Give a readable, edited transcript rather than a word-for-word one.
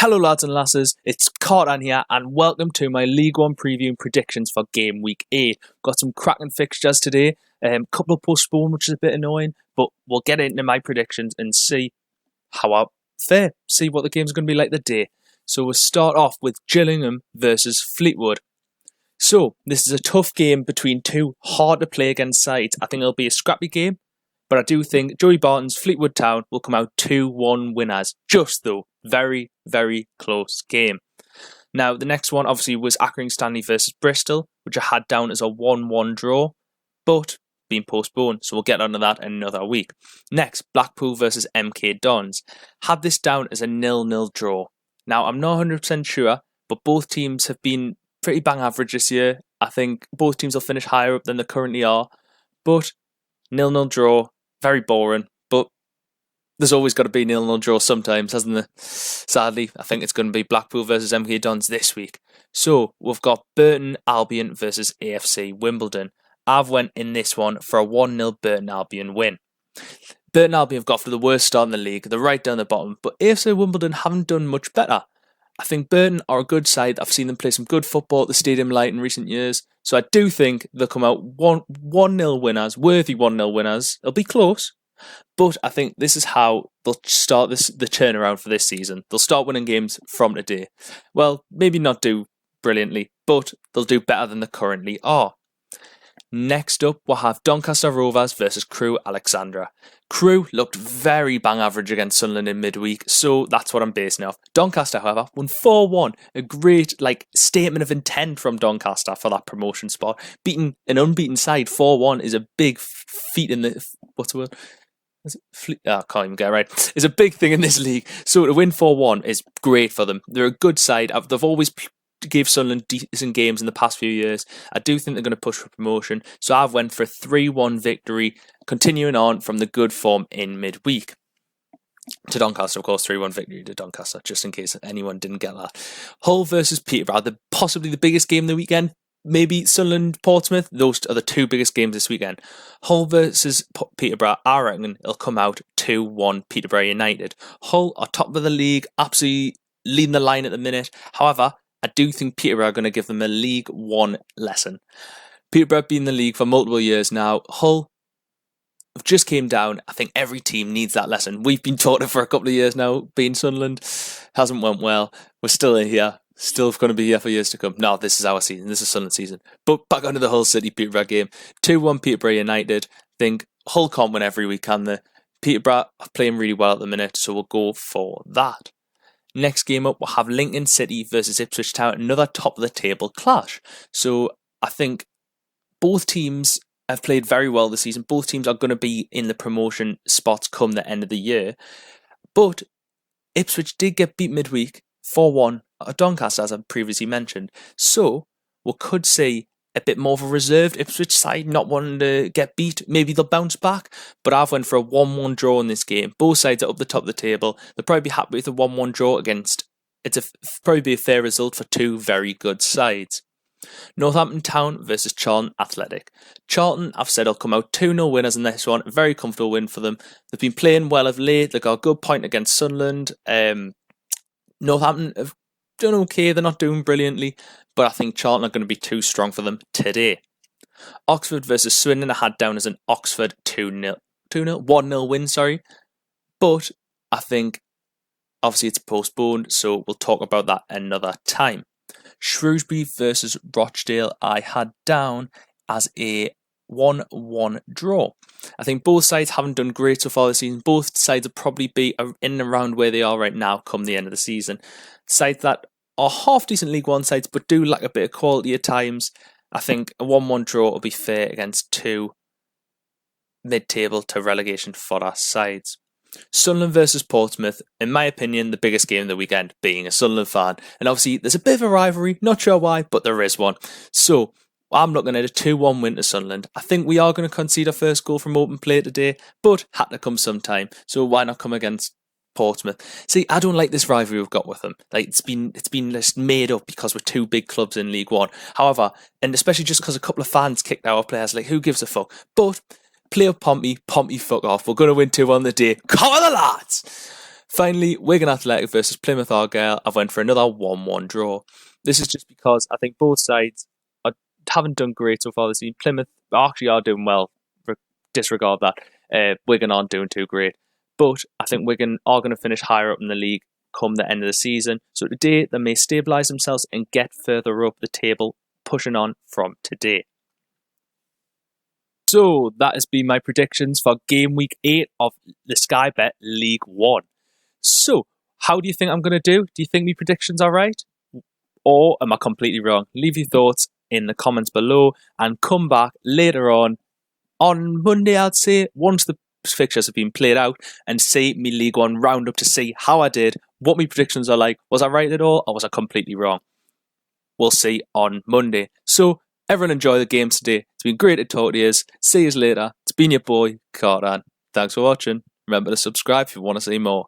Hello lads and lasses, it's Kartan here and welcome to my League 1 preview and predictions for game week 8. Got some cracking fixtures today, couple of postponed which is a bit annoying, but we'll get into my predictions and see how I fare, see what the game's going to be like the day. So we'll start off with Gillingham versus Fleetwood. So this is a tough game between two hard to play against sides. I think it'll be a scrappy game, but I do think Joey Barton's Fleetwood Town will come out 2-1 winners. Just though, very, very close game. Now, the next one obviously was Accrington Stanley versus Bristol, which I had down as a 1-1 draw, but being postponed, so we'll get onto that in another week. Next, Blackpool versus MK Dons. Had this down as a 0-0 draw. Now, I'm not 100% sure, but both teams have been pretty bang average this year. I think both teams will finish higher up than they currently are, but 0-0 draw, very boring, but there's always got to be 0-0 draw sometimes, hasn't there? Sadly, I think it's going to be Blackpool versus MK Dons this week. So, we've got Burton Albion versus AFC Wimbledon. I've went in this one for a 1-0 Burton Albion win. Burton Albion have got for the worst start in the league. They're right down the bottom, but AFC Wimbledon haven't done much better. I think Burton are a good side. I've seen them play some good football at the Stadium Light in recent years. So I do think they'll come out 1-0 winners, worthy 1-0 winners. It'll be close, but I think this is how they'll start the turnaround for this season. They'll start winning games from today. Well, maybe not do brilliantly, but they'll do better than they currently are. Next up, we'll have Doncaster Rovers versus Crewe Alexandra. Crewe looked very bang average against Sunderland in midweek, so that's what I'm basing off. Doncaster, however, won 4-1. A great statement of intent from Doncaster for that promotion spot. Beating an unbeaten side 4-1 is a big feat in the... What's the word? I can't even get it right. It's a big thing in this league. So to win 4-1 is great for them. They're a good side. They've always gave Sunderland decent games in the past few years. I do think they're going to push for promotion, so I've went for a 3-1 victory, continuing on from the good form in midweek. To Doncaster, of course, 3-1 victory to Doncaster, just in case anyone didn't get that. Hull versus Peterborough, possibly the biggest game of the weekend. Maybe Sunderland, Portsmouth, those are the two biggest games this weekend. Hull versus Peterborough, I reckon it'll come out 2-1 Peterborough United. Hull are top of the league, absolutely leading the line at the minute. However, I do think Peterborough are going to give them a League 1 lesson. Peterborough have been in the league for multiple years now. Hull just came down. I think every team needs that lesson. We've been taught it for a couple of years now, being Sunderland. Hasn't went well. We're still here. Still going to be here for years to come. No, this is our season. This is Sunderland season. But back onto the Hull City Peterborough game. 2-1 Peterborough United. I think Hull can't win every week, can they? Peterborough are playing really well at the minute, so we'll go for that. Next game up, we'll have Lincoln City versus Ipswich Town, another top of the table clash. So I think both teams have played very well this season. Both teams are going to be in the promotion spots come the end of the year. But Ipswich did get beat midweek 4-1 at Doncaster, as I previously mentioned. So we could see a bit more of a reserved Ipswich side, not wanting to get beat. Maybe they'll bounce back, but I've went for a 1-1 draw in this game. Both sides are up the top of the table. They'll probably be happy with a 1-1 draw against... probably be a fair result for two very good sides. Northampton Town versus Charlton Athletic. Charlton, I've said, will come out 2-0 winners in this one. A very comfortable win for them. They've been playing well of late. They've got a good point against Sunderland. Northampton have done okay. They're not doing brilliantly, but I think Charlton are going to be too strong for them today. Oxford versus Swindon, I had down as an Oxford 1-0 win, sorry. But I think obviously it's postponed, so we'll talk about that another time. Shrewsbury versus Rochdale, I had down as a 1-1 draw. I think both sides haven't done great so far this season. Both sides will probably be in and around where they are right now come the end of the season. Sides that are half decent League 1 sides but do lack a bit of quality at times. I think a 1-1 draw will be fair against two mid-table to relegation fodder sides. Sunderland versus Portsmouth, in my opinion, the biggest game of the weekend, being a Sunderland fan. And obviously there's a bit of a rivalry, not sure why, but there is one. So I'm looking at a 2-1 win to Sunderland. I think we are going to concede our first goal from open play today, but had to come sometime. So why not come against Portsmouth? See, I don't like this rivalry we've got with them. It's been just made up because we're two big clubs in League 1. However, and especially just because a couple of fans kicked our players, who gives a fuck? But play up Pompey, fuck off. We're going to win 2-1 the day. Come on the lads! Finally, Wigan Athletic versus Plymouth Argyle. I've went for another 1-1 draw. This is just because I think both sides haven't done great so far this season. Plymouth actually are doing well. Disregard that. Wigan aren't doing too great. But I think Wigan are going to finish higher up in the league come the end of the season. So today they may stabilise themselves and get further up the table, pushing on from today. So that has been my predictions for game week 8 of the Sky Bet League 1. So how do you think I'm going to do? Do you think my predictions are right? Or am I completely wrong? Leave your thoughts in the comments below and come back later on Monday, I'd say, once the fixtures have been played out, and see me League 1 roundup to see how I did, what my predictions are like. Was I right at all or was I completely wrong? We'll see on Monday. So everyone enjoy the games today. It's been great to talk to you. See you later. It's been your boy, Kartan. Thanks for watching. Remember to subscribe if you want to see more.